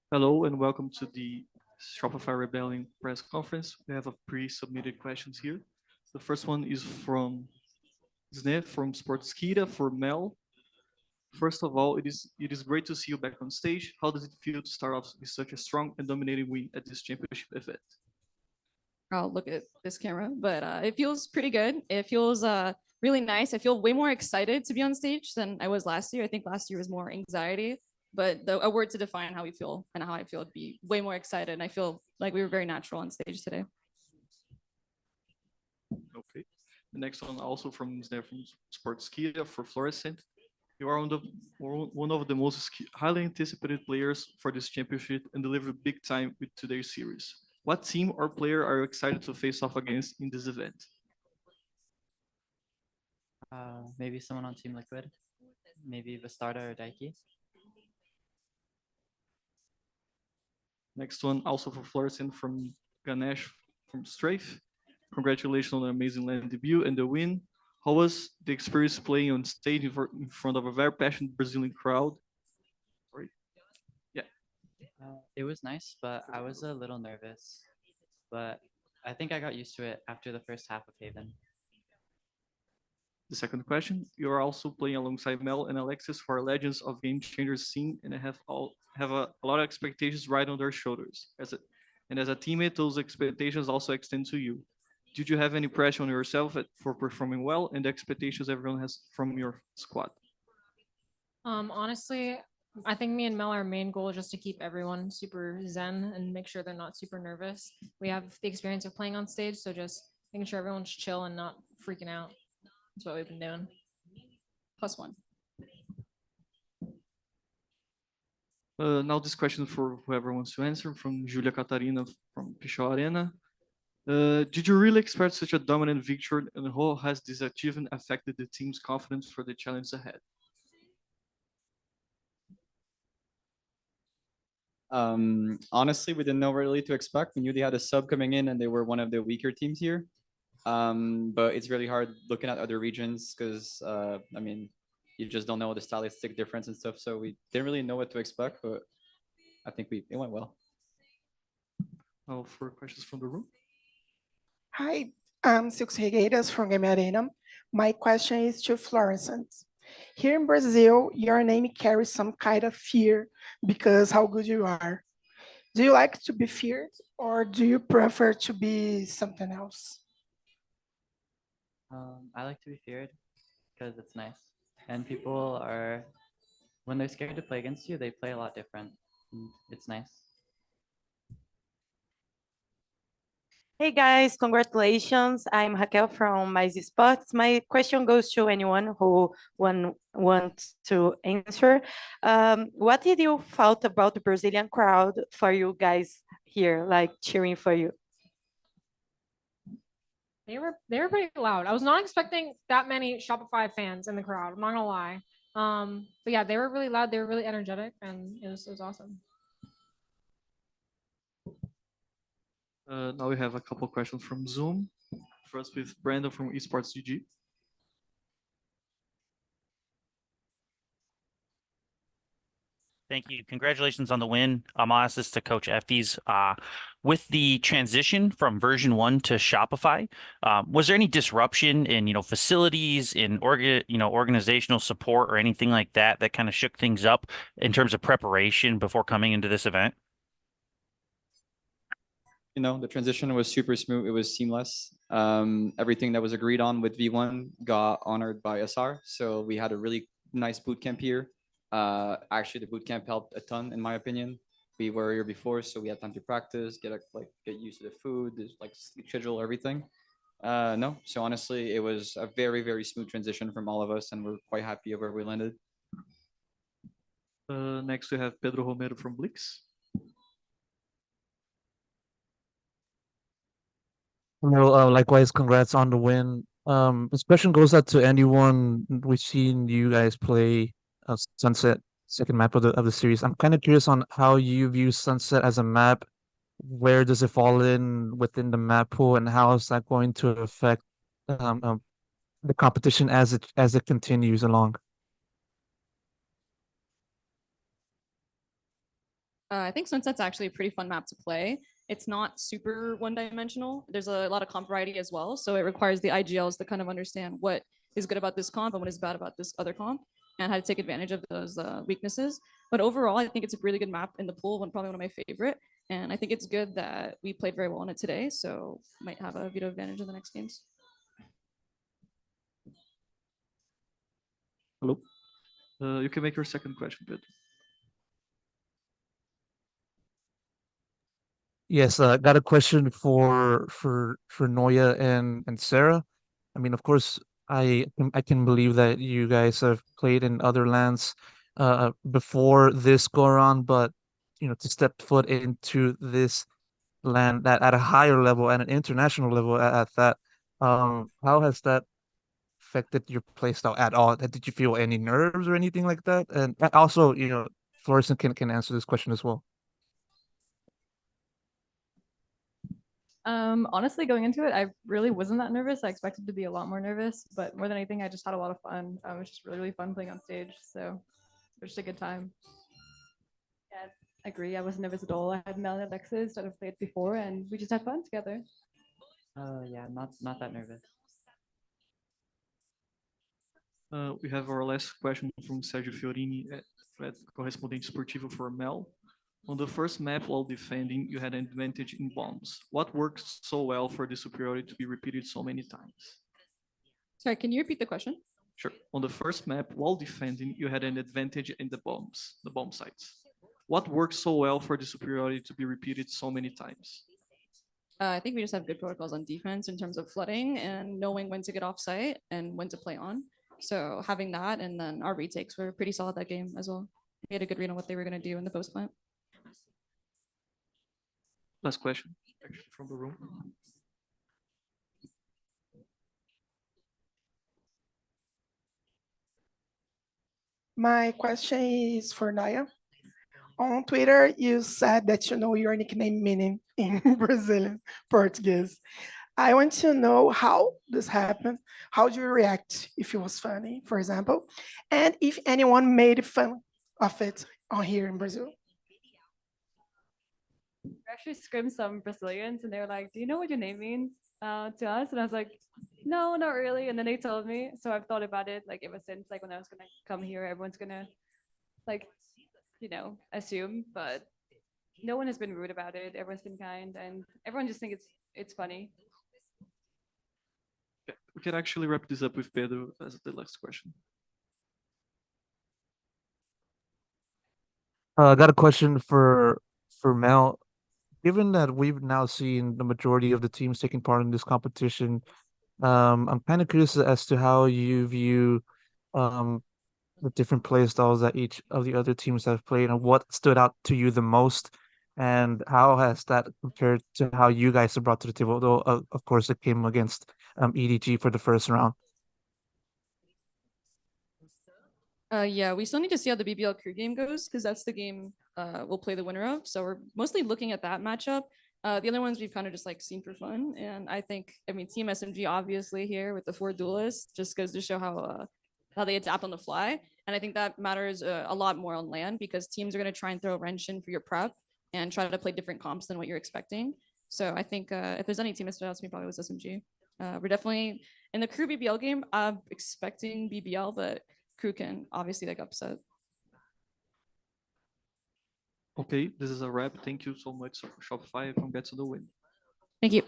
Hello and welcome to the Shopify Rebellion press conference. We have a pre-submitted questions here. The first one is from Zne from Sportskita for Mel. First of all, it is great to see you back on stage. How does it feel to start off with such a strong and dominating win at this championship event? I'll look at this camera, but it feels pretty good. It feels really nice. I feel way more excited to be on stage than I was last year. I think last year was more anxiety, but a word to define how we feel and how I feel would be way more excited. And I feel like we were very natural on stage today. Okay. The next one also from Zne from Sportskita for Fluorescent. You are one of the most highly anticipated players for this championship and delivered big time with today's series. What team or player are you excited to face off against in this event? Maybe someone on Team Liquid, maybe Bastarda or Daiki. Next one, also for Fluorescent from Ganesh from Strafe. Congratulations on the amazing land debut and the win. How was the experience playing on stage in front of a very passionate Brazilian crowd? Sorry. Yeah. It was nice, but I was a little nervous. But I think I got used to it after the first half of Haven. The second question, you are also playing alongside Mel and Alexis for Legends of Game Changers scene and have a lot of expectations right on their shoulders. As a teammate, those expectations also extend to you. Did you have any pressure on yourself for performing well and the expectations everyone has from your squad? Honestly, I think me and Mel, our main goal is just to keep everyone super zen and make sure they're not super nervous. We have the experience of playing on stage, so just making sure everyone's chill and not freaking out. That's what we've been doing. +1. Now this question for whoever wants to answer from Julia Catarina from Pichau Arena. Did you really expect such a dominant victory and how has this achievement affected the team's confidence for the challenge ahead? Honestly, we didn't know really to expect. We knew they had a sub coming in and they were one of the weaker teams here. But it's really hard looking at other regions because I mean, you just don't know the stylistic difference and stuff. So we didn't really know what to expect, but I think it went well. Now for questions from the room. Hi, I'm Silks Regueiras from Game Arena. My question is to Fluorescent. Here in Brazil, your name carries some kind of fear because how good you are. Do you like to be feared or do you prefer to be something else? I like to be feared because it's nice. And people are, when they're scared to play against you, they play a lot different. It's nice. Hey guys, congratulations. I'm Raquel from Mais Esports. My question goes to anyone who wants to answer. What did you felt about the Brazilian crowd for you guys here, like cheering for you? They were pretty loud. I was not expecting that many Shopify fans in the crowd. I'm not gonna lie. But yeah, they were really loud. They were really energetic, and it was awesome. Now we have a couple questions from Zoom. First with Brandon from Esports GG. Thank you. Congratulations on the win. I'll ask this to Coach Efties. With the transition from version 1 to Shopify, was there any disruption in facilities, in organizational support or anything like that that kind of shook things up in terms of preparation before coming into this event? The transition was super smooth. It was seamless. Everything that was agreed on with V1 got honored by SR. So we had a really nice boot camp here. Actually, the boot camp helped a ton, in my opinion. We were here before, so we had time to practice, get used to the food, sleep schedule, everything. No, so honestly, it was a very, very smooth transition from all of us, and we're quite happy of where we landed. Next, we have Pedro Romero from Blix. Well, likewise, congrats on the win. This question goes out to anyone. We've seen you guys play Sunset, second map of the series. I'm kind of curious on how you view Sunset as a map. Where does it fall in within the map pool, and how is that going to affect the competition as it continues along? I think Sunset's actually a pretty fun map to play. It's not super one-dimensional. There's a lot of comp variety as well, so it requires the IGLs to kind of understand what is good about this comp and what is bad about this other comp, and how to take advantage of those weaknesses. But overall, I think it's a really good map in the pool, probably one of my favorite. And I think it's good that we played very well on it today, so might have a veto advantage in the next games. Hello. You can make your second question, Pedro. Yes, got a question for Noya and Sarah. I mean, of course, I can believe that you guys have played in other lands before this go around, but to step foot into this land that at a higher level, at an international level at that, how has that affected your playstyle at all? Did you feel any nerves or anything like that? And also, Florison can answer this question as well. Honestly, going into it, I really wasn't that nervous. I expected to be a lot more nervous, but more than anything, I just had a lot of fun. It was just really, really fun playing on stage. So it was just a good time. Yeah, I agree. I wasn't nervous at all. I had Mel and Alexis that have played before, and we just had fun together. Yeah, not that nervous. We have our last question from Sergio Fiorini, correspondente esportivo for Mel. On the first map while defending, you had an advantage in bombs. What works so well for the superiority to be repeated so many times? Sorry, can you repeat the question? Sure. On the first map while defending, you had an advantage in the bomb sites. What works so well for the superiority to be repeated so many times? I think we just have good protocols on defense in terms of flooding and knowing when to get off site and when to play on. So having that, and then our retakes were pretty solid that game as well. We had a good read on what they were going to do in the post plant. Last question from the room. My question is for Naya. On Twitter, you said that you know your nickname meaning in Brazilian Portuguese. I want to know how this happened. How do you react if it was funny, for example, and if anyone made fun of it on here in Brazil? We actually scrimmed some Brazilians, and they were like, "Do you know what your name means to us?" And I was like, "No, not really." And then they told me, so I've thought about it like ever since. Like when I was gonna come here, everyone's gonna like, assume, but no one has been rude about it. Everyone's been kind, and everyone just thinks it's funny. We can actually wrap this up with Pedro as the last question. I got a question for Mel. Given that we've now seen the majority of the teams taking part in this competition, I'm kind of curious as to how you view the different play styles that each of the other teams have played, and what stood out to you the most, and how has that compared to how you guys have brought to the table? Though, of course, it came against EDG for the first round. Yeah, we still need to see how the BBL crew game goes, because that's the game we'll play the winner of. So we're mostly looking at that matchup. The other ones we've kind of just seen for fun. And I mean, Team SMG obviously here with the 4 duelists just goes to show how they adapt on the fly. And I think that matters a lot more on land, because teams are going to try and throw a wrench in for your prep and try to play different comps than what you're expecting. So I think if there's any team that stood out to me, probably was SMG. We're definitely in the crew BBL game. I'm expecting BBL, but crew can obviously upset. Okay, this is a wrap. Thank you so much, Shopify. Congrats on the win. Thank you.